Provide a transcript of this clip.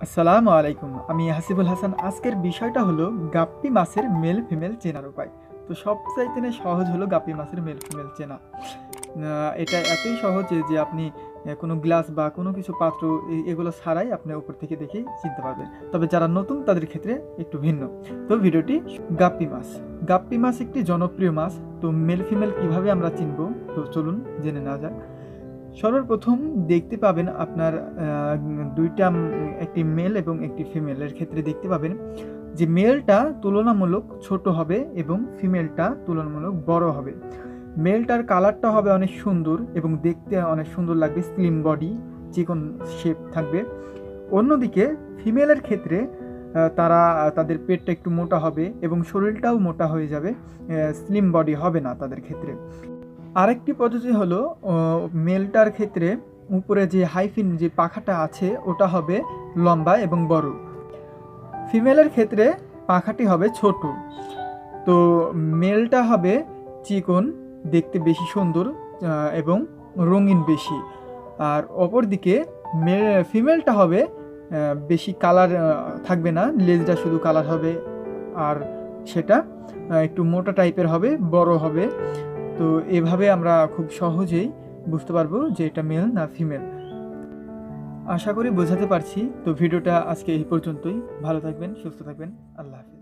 আসসালামু আলাইকুম। আমি হাসিবুল হাসান। আজকের বিষয়টা হলো গাপ্পি মাছের মেল ফিমেল চেনার উপায়। তো সবচাইতে সহজ হলো গাপ্পি মাছের মেল ফিমেল চেনা। এটা এতই সহজ যে আপনি কোনো গ্লাস বা কোনো কিছু পাত্র এগুলো ছাড়াই আপনি উপর থেকে দেখেই চিনতে পারবেন। তবে যারা নতুন তাদের ক্ষেত্রে একটু ভিন্ন। তো ভিডিওটি গাপ্পি মাছ। গাপ্পি মাছ একটি জনপ্রিয় মাছ। তো মেল ফিমেল কিভাবে আমরা চিনব? তো চলুন জেনে নেওয়া যাক। সর্বপ্রথম দেখতে পাবেন আপনার দুইটা একটি মেল এবং একটি ফিমেলের ক্ষেত্রে দেখতে পাবেন যে মেলটা তুলনামূলক ছোট হবে এবং ফিমেলটা তুলনামূলক বড় হবে। মেলটার কালারটা হবে অনেক সুন্দর এবং দেখতে অনেক সুন্দর লাগবে, স্লিম বডি, চিকন শেপ থাকবে। অন্যদিকে ফিমেলের ক্ষেত্রে তারা তাদের পেটটা একটু মোটা হবে এবং শরীরটাও মোটা হয়ে যাবে, স্লিম বডি হবে না তাদের ক্ষেত্রে। আরেকটি পদ্ধতি হলো মেলটার ক্ষেত্রে উপরে যে হাইফিন যে পাখাটা আছে ওটা হবে লম্বা এবং বড়। ফিমেলের ক্ষেত্রে পাখাটি হবে ছোট। তো মেলটা হবে চিকন, দেখতে বেশি সুন্দর এবং রঙিন বেশি। আর অপরদিকে ফিমেলটা হবে বেশি কালার থাকবে না, লেজটা শুধু কালার হবে। আর সেটা একটু মোটা টাইপের হবে, বড় হবে। তো এভাবে আমরা খুব সহজেই বুঝতে পারবো যে এটা মেল না ফিমেল। আশা করি বোঝাতে পারছি। তো ভিডিওটা আজকে এই পর্যন্তই। ভালো থাকবেন, সুস্থ থাকবেন। আল্লাহ হাফেজ।